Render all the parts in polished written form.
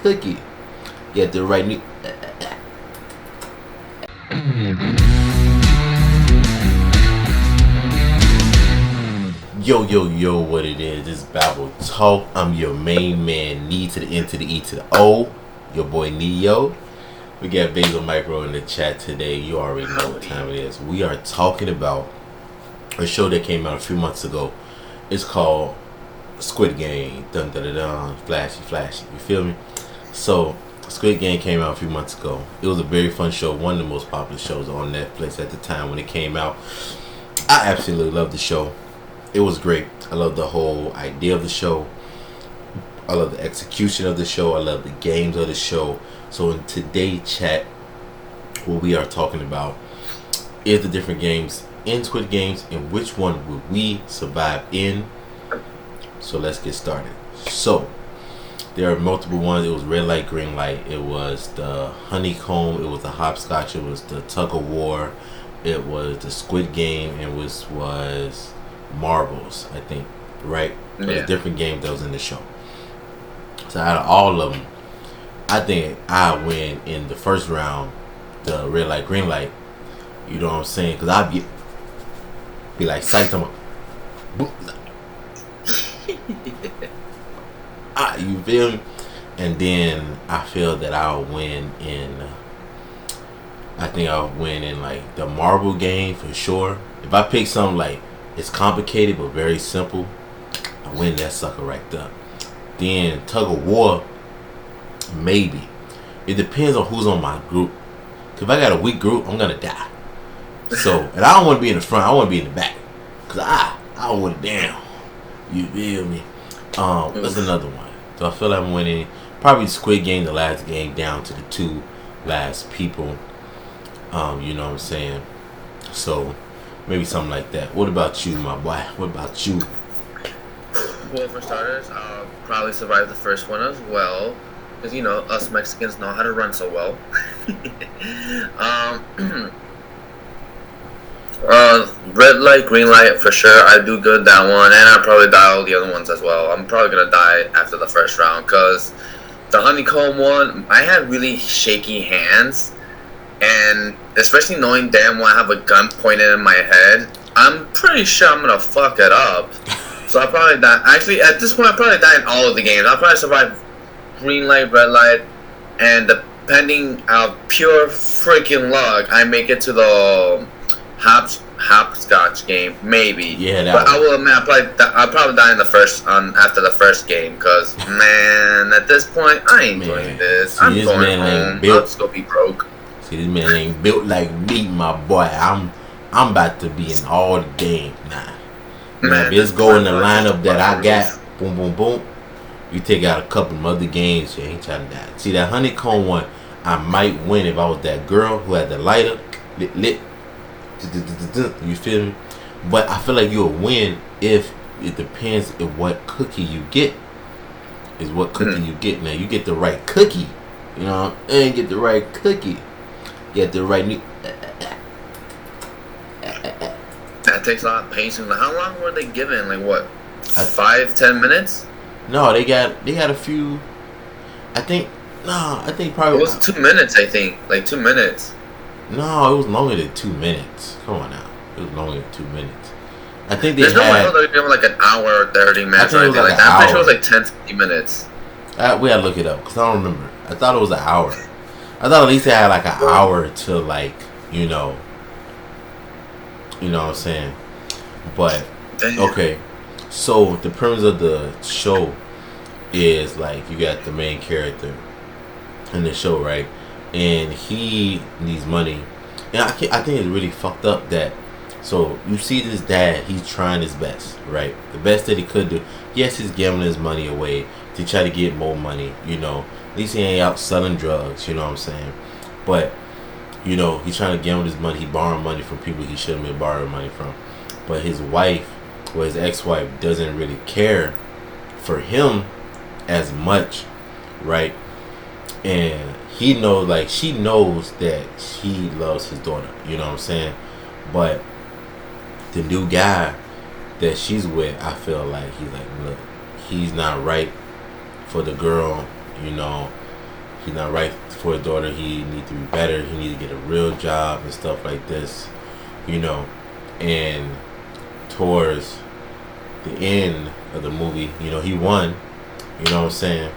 cookie. Get the right Yo, what it is? This is Babble Talk. I'm your main man, Knee to the N to the E to the O. Your boy Neo. We got Basil Micro in the chat today. You already know what time it is. We are talking about a show that came out a few months ago. It's called Squid Game. Dun dun dun dun. Flashy. You feel me? So, Squid Game came out a few months ago. It was a very fun show. One of the most popular shows on Netflix at the time when it came out. I absolutely loved the show. It was great. I love the whole idea of the show. I love the execution of the show. I love the games of the show. So in today's chat, what we are talking about is the different games in Squid Games and which one would we survive in. So let's get started. So there are multiple ones. It was red light, green light. It was the honeycomb. It was the hopscotch. It was the tug of war. It was the Squid Game. It was marbles, I think, right? Yeah. There's different games that was in the show. So out of all of them, I think I win in the first round, the red light, green light. You know what I'm saying? Because I'd be like, psyched, you feel me? And then I feel that I'll win in, like the marble game for sure. If I pick something like, it's complicated but very simple, I win that sucker right there. Then tug of war, maybe. It depends on who's on my group. Cause if I got a weak group, I'm gonna die. So, and I don't want to be in the front. I want to be in the back. Cause I want it down. You feel me? That's another one. So I feel like I'm winning. Probably Squid Game, the last game, down to the two last people. You know what I'm saying? So maybe something like that. What about you, my boy? What about you? Well, for starters, I'll probably survive the first one as well. Because, you know, us Mexicans know how to run so well. Red light, green light, for sure. I do good that one. And I'll probably die all the other ones as well. I'm probably going to die after the first round. Because the honeycomb one, I had really shaky hands. And especially knowing damn well I have a gun pointed in my head, I'm pretty sure I'm gonna fuck it up. So I'll probably die. Actually, at this point, I'll probably die in all of the games. I'll probably survive green light, red light, and depending on pure freaking luck, I make it to the hopscotch game, maybe. Yeah, but I will admit, I'll probably die in the first after the first game, cause man, at this point, I ain't doing this. I'm going home. I'll just go be broke. See, this man ain't built like me, my boy. I'm about to be in all the games now. Man, if it's go in the lineup that I got, boom, boom, boom, you take out a couple of other games, you ain't trying to die. See, that honeycomb one, I might win if I was that girl who had the lighter, lit. You feel me? But I feel like you'll win if it depends on what cookie you get. Is what cookie you get. Now, you get the right cookie, you know, and get the right cookie. Get the right That takes a lot of patience. How long were they given? Like what? 5-10 minutes? No, they got a few. I think probably it was 2 minutes. I think like 2 minutes. No, it was longer than 2 minutes. Come on now, it was longer than 2 minutes. I think There's no way they were given like an hour or 30 minutes or anything like that. I'm pretty sure it was like 10-15 minutes. We gotta look it up because I don't remember. I thought it was an hour. I thought at least they had like an hour to like, you know what I'm saying? But, okay. So, the premise of the show is like, you got the main character in the show, right? And he needs money. And I think it's really fucked up that, so you see this dad, he's trying his best, right? The best that he could do. Yes, he's gambling his money away to try to get more money, you know. At least he ain't out selling drugs, you know what I'm saying? But, you know, he's trying to gamble his money. He borrowing money from people he shouldn't be borrowing money from. But his wife, or his ex-wife, doesn't really care for him as much, right? And he knows, like, she knows that he loves his daughter, you know what I'm saying? But the new guy that she's with, I feel like he's like, look, he's not right for the girl, you know, he's not right for his daughter. He needs to be better. He needs to get a real job and stuff like this, you know. And towards the end of the movie, you know, he won. You know what I'm saying?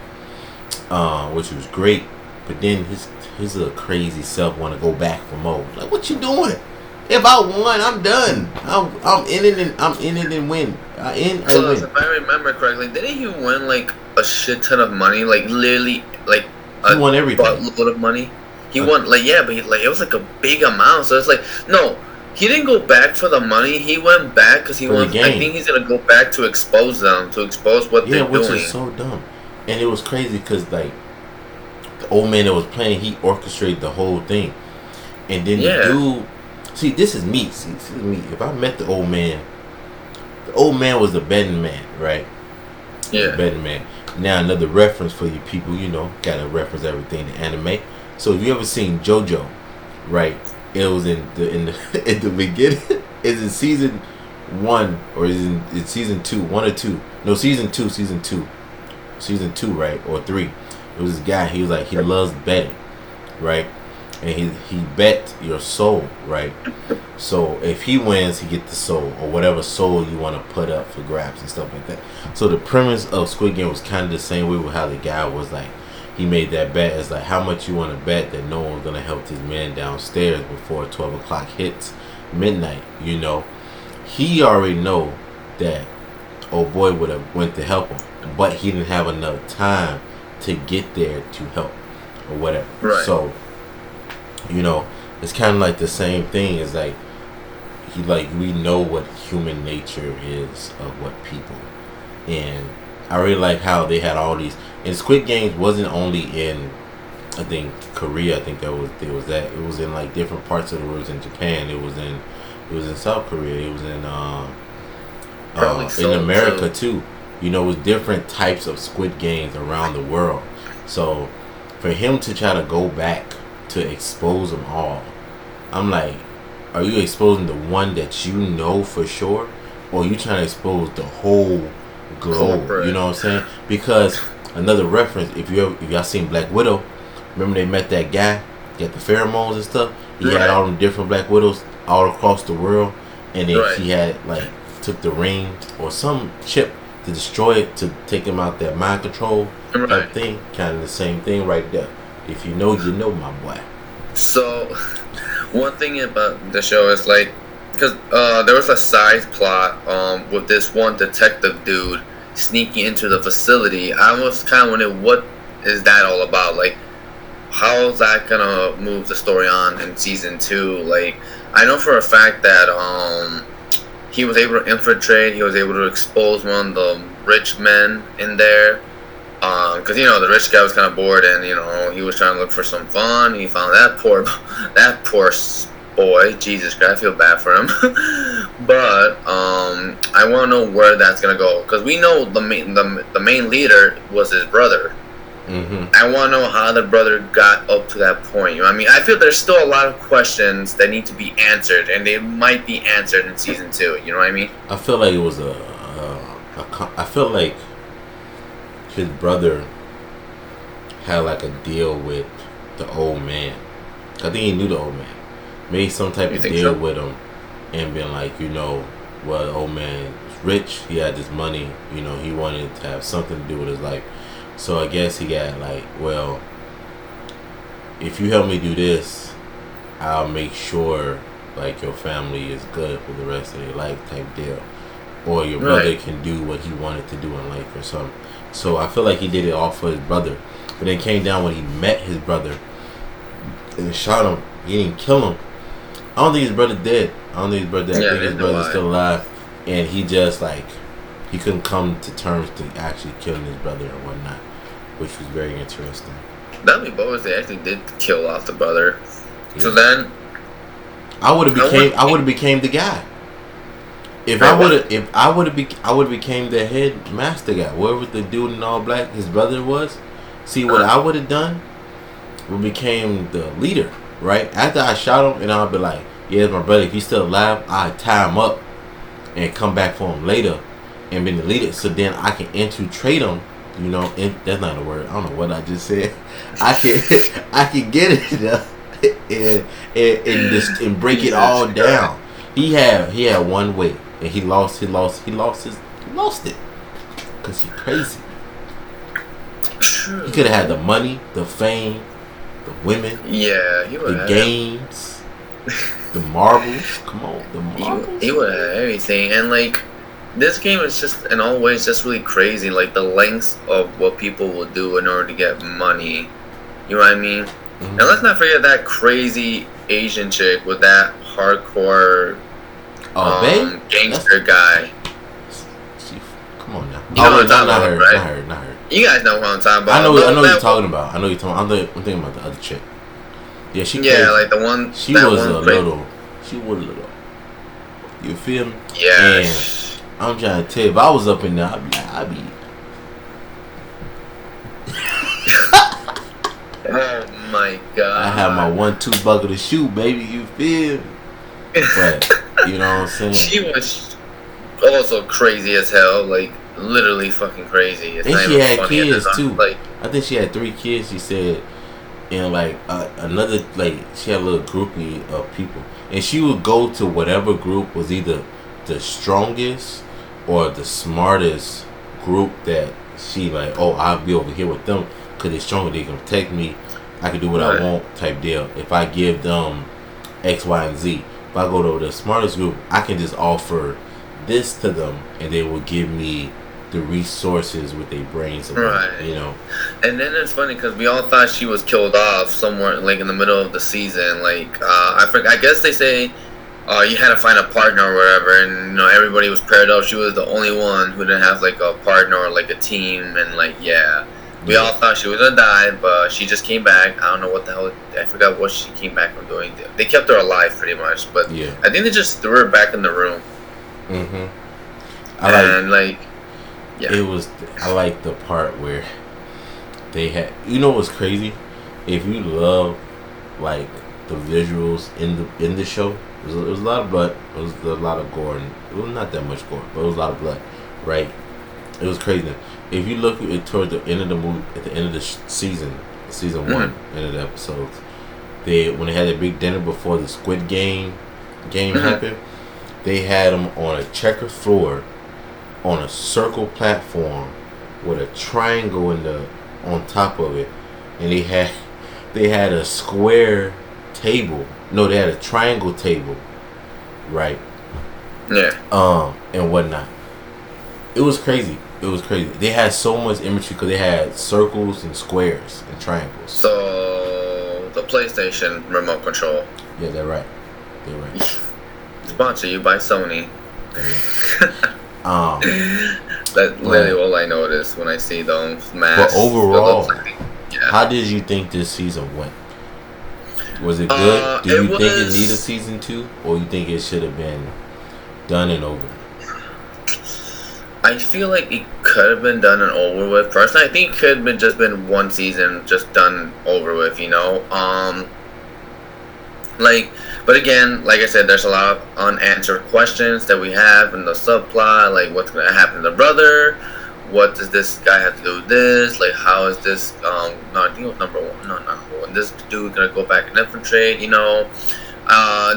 Which was great. But then his little crazy self want to go back for more. Like, what you doing? If I won, I'm done. I'm in it and win. Plus, if I remember correctly, didn't he win like a shit ton of money? Like literally, like he won everything. Buttload of money. He won but it was like a big amount. So it's like no, he didn't go back for the money. He went back because he wants. I think he's gonna go back to expose them, to expose what they're doing. Yeah, which is so dumb. And it was crazy because like the old man that was playing, he orchestrated the whole thing, and then the dude. See, this is me. See, this is me. If I met the old man was the betting man, right? Yeah. The betting man. Now another reference for you people, you know, gotta reference everything to anime. So if you ever seen JoJo, right? It was in the beginning. Is it season 1 or is it season 2? 1 or 2? No, season 2, right? Or 3. It was this guy. He was like he loves betting, right? And he bet your soul, right? So if he wins, he gets the soul or whatever soul you want to put up for grabs and stuff like that. So the premise of Squid Game was kind of the same way with how the guy was like, he made that bet. It's like how much you want to bet that no one's gonna help this man downstairs before 12 o'clock hits midnight. You know, he already know that old boy would have went to help him, but he didn't have enough time to get there to help or whatever. Right. So. You know, it's kind of like the same thing. It's like we know what human nature is of what people, and I really like how they had all these. And Squid Games wasn't only in, I think Korea. I think there was that. It was in like different parts of the world. It was in Japan. It was in South Korea. It was in America too. You know, it was different types of Squid Games around the world. So for him to try to go back to expose them all, I'm like, are you exposing the one that you know for sure, or are you trying to expose the whole globe? You know what I'm saying? Because another reference, if y'all seen Black Widow, remember they met that guy, got the pheromones and stuff. He had all them different Black Widows all across the world, and then he had like took the ring or some chip to destroy it to take him out that mind control type thing. Kind of the same thing right there. If you know, you know, my boy. So, one thing about the show is like, because there was a side plot with this one detective dude sneaking into the facility. I was kind of wondering, what is that all about? Like, how is that gonna move the story on in season 2? Like, I know for a fact that he was able to infiltrate. He was able to expose one of the rich men in there. Because you know the rich guy was kind of bored, and you know he was trying to look for some fun. He found that poor boy. Jesus Christ, I feel bad for him. But I want to know where that's gonna go, because we know the main leader was his brother. Mm-hmm. I want to know how the brother got up to that point. You know what I mean, I feel there's still a lot of questions that need to be answered, and they might be answered in season 2. You know what I mean? I feel like it was I feel like his brother had like a deal with the old man. I think he knew the old man. Made some type of deal with him and been like, you know, well, the old man was rich. He had this money. You know, he wanted to have something to do with his life. So I guess he got like, well, if you help me do this, I'll make sure like your family is good for the rest of their life type deal. Or your brother can do what he wanted to do in life or something. So I feel like he did it all for his brother. But then it came down when he met his brother and shot him. He didn't kill him. I don't think his brother dead. I think his brother's still alive. And he just like, he couldn't come to terms to actually killing his brother or whatnot, which was very interesting. That'd be both. They actually did kill off the brother. Yeah. So then I would have became the guy. I would have became the head master guy. Whoever the dude in all black, his brother was. See what I would have done? We became the leader, right? After I shot him, and I'll be like, yeah, it's my brother. If he's still alive, I tie him up and come back for him later and be the leader. So then I can infiltrate him. that's not a word. I don't know what I just said. I can get it and break it all down. He had one way and he lost it because he's crazy. He could have had the money, the fame, the women, the games, the marbles. Come on, the marbles. He would have everything, and like this game is just in all ways just really crazy. Like the lengths of what people will do in order to get money. You know what I mean? Mm-hmm. And let's not forget that crazy Asian chick with that hardcore gangster guy. Come on now. You know what I'm talking about, right? Not her. You guys know what I'm talking about. I know what you're talking about. I'm thinking about the other chick. Yeah, she. Yeah, crazy. Like the one. She was a little. You feel me? Yeah. And I'm trying to tell you, if I was up in there, I'd be. Oh my god. I have my 1-2 bucket of shoe, baby. You feel me? But you know what I'm saying? She was also crazy as hell, like literally fucking crazy. And she had kids too. Like, I think she had 3 kids. She said, and like another, like she had a little groupie of people, and she would go to whatever group was either the strongest or the smartest group that she like. Oh, I'll be over here with them because they're stronger. They can protect me. I can do what I want, type deal. If I give them X, Y, and Z. If I go to the smartest group, I can just offer this to them, and they will give me the resources with their brains, right? You know. And then it's funny because we all thought she was killed off somewhere, like in the middle of the season. Like I guess they say you had to find a partner or whatever, and everybody was paired up. She was the only one who didn't have like a partner or like a team, and like we all thought she was gonna die, but she just came back. I don't know what the hell. I forgot what she came back from doing. They kept her alive pretty much, but I think they just threw her back in the room. Mm-hmm. I like the part where they had. What's crazy? If you love like the visuals in the show, it was a lot of blood. It was a lot of gore. And it was not that much gore, but it was a lot of blood. Right? It was crazy. If you look at toward the end of the movie, at the end of the season 1, end of the episodes, when they had a big dinner before the Squid Game happened, they had them on a checkered floor, on a circle platform with a triangle on top of it, and they had a square table. No, they had a triangle table, right? Yeah. And whatnot. It was crazy. They had so much imagery because they had circles and squares and triangles. So the PlayStation remote control. Yeah, they're right. Sponsor you by Sony. That's literally all I notice when I see those masks. But overall, how did you think this season went? Was it good? Do you think it needed season 2, or you think it should have been done and over? I feel like it could have been done and over with. Personally, I think it could have just been one season, just done over with. But again, like I said, there's a lot of unanswered questions that we have in the subplot. Like, what's gonna happen to the brother? What does this guy have to do with this? Like, how is this? I think it was number 1. No, not number 1. This dude gonna go back and infiltrate?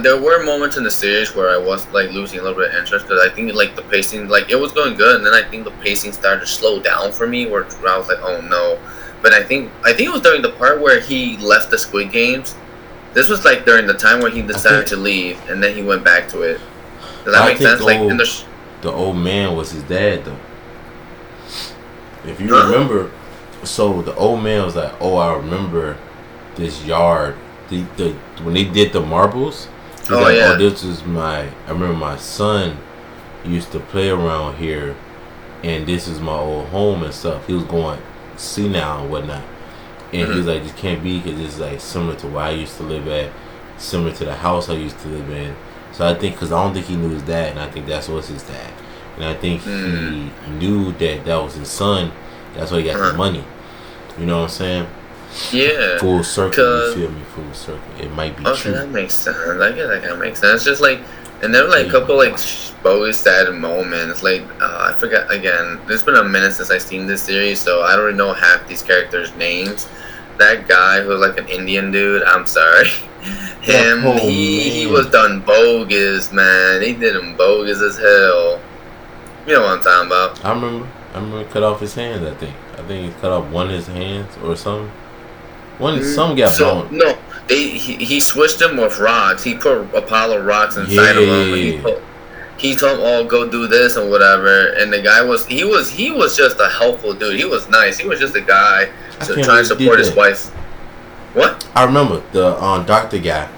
There were moments in the series where I was like losing a little bit of interest because I think like the pacing, like it was going good, and then I think the pacing started to slow down for me. Where I was like, oh no. But I think it was during the part where he left the Squid Games. This was like during the time where he decided to leave, and then he went back to it. Does that make sense? The old man was his dad, though. If you remember, so the old man was like, "Oh, I remember this yard. When they did the marbles. Oh, this is I remember my son used to play around here, and this is my old home and stuff." He was going senile and whatnot. And he was like, this can't be because it's like similar to where I used to live at, similar to the house I used to live in. So I think, because I don't think he knew his dad, and I think that's what's his dad. And I think he knew that was his son. That's why he got the money. You know what I'm saying? Yeah. Full circle, you feel me? Full circle. It might be true. Okay, that makes sense. I guess that kind of makes sense. It's just like, And there were like a couple like bogus sad moments. Like I forgot again. It's been a minute since I've seen this series, so I don't really know half these characters' names. That guy who was like an Indian dude. I'm sorry. He was done bogus, man. They did him bogus as hell. You know what I'm talking about? I remember cut off his hands. I think he cut off one of his hands or something. Some got blown. No, he switched them with rocks. He put Apollo rocks inside of him. He told him, "Oh, go do this and whatever." And the guy was just a helpful dude. He was nice. He was just a guy trying to support his wife. What? I remember the doctor guy.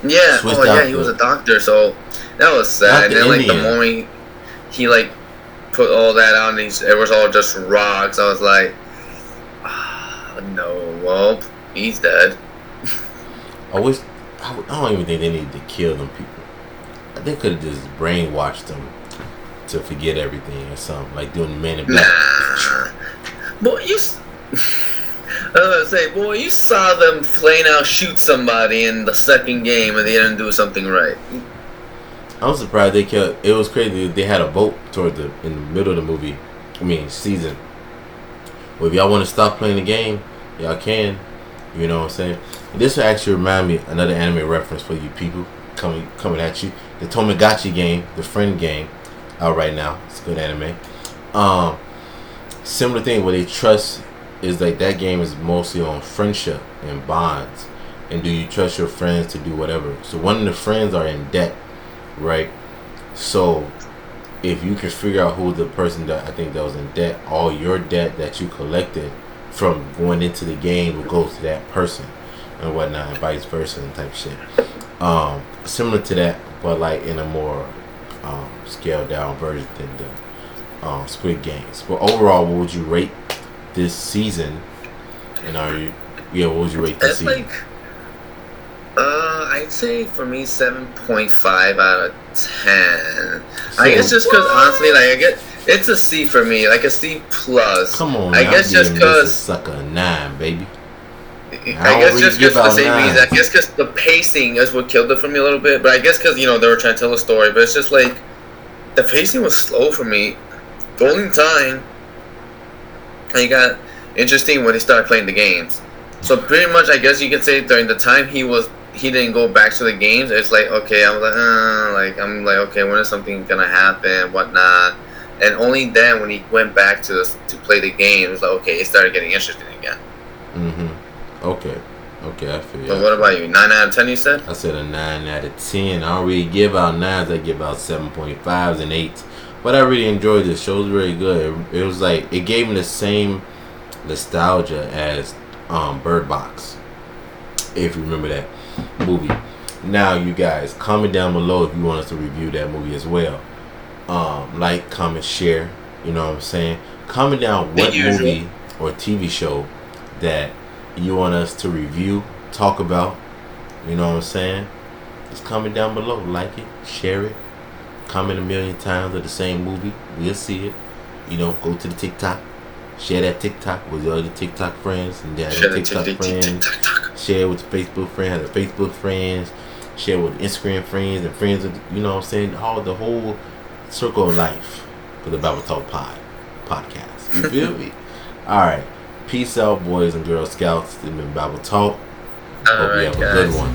Yeah. He was a doctor. So that was sad. And then like the moment he like put all that on, it was all just rocks. I was like, no, well, he's dead. I don't even think they needed to kill them people. They could have just brainwashed them to forget everything or something, like doing the Man in Black. Nah. Boy, I was gonna say, you saw them plain out shoot somebody in the second game and they didn't do something right. I'm surprised they killed. It was crazy. They had a vote in the middle of the season. Well, if y'all want to stop playing the game, y'all can. You know what I'm saying? This will actually remind me another anime reference for you people coming at you. The Tamagotchi game, the friend game, out right now. It's a good anime. Similar thing where they trust is like that game is mostly on friendship and bonds. And do you trust your friends to do whatever? So one of the friends are in debt, right? So if you can figure out who the person that I think that was in debt, all your debt that you collected from going into the game will go to that person and whatnot, and vice versa and type shit. Similar to that, but like in a more scaled down version than the Squid Games. But overall, what would you rate this season? And what would you rate this season? I'd say for me 7.5 out of 10. I guess just because honestly, like I get it's a C for me, like a C plus. Come on, I guess just because sucker 9, baby. I guess just because the same reason. I guess because the pacing is what killed it for me a little bit. But I guess because they were trying to tell a story. But it's just like the pacing was slow for me. The only time it got interesting when he started playing the games. So pretty much, I guess you can say during the time he didn't go back to the games. It's like okay, I'm like okay, when is something gonna happen, whatnot. And only then when he went back to play the game, it was like okay, it started getting interesting again. Okay, I feel you. So what about you? 9 out of 10, you said? I said a 9 out of 10. I don't really give out 9s. I give out 7.5s and 8s. But I really enjoyed this show. It was very good. It was like, it gave me the same nostalgia as Bird Box, if you remember that movie. Now, you guys, comment down below if you want us to review that movie as well. Like, comment, share. You know what I'm saying? Comment down what movie or TV show that you want us to review, talk about. You know what I'm saying? Just comment down below. Like it, share it, comment a million times of the same movie. We'll see it. Go to the TikTok, share that TikTok with your other TikTok friends and their TikTok friends. Share with the Facebook friends, the Facebook friends. Share with Instagram friends and friends of, you know what I'm saying, all the whole circle of life for the BabbleTalkPod podcast. You feel me? Alright. Peace out, boys and Girl Scouts. It's been Babble Talk. Hope you have a good one.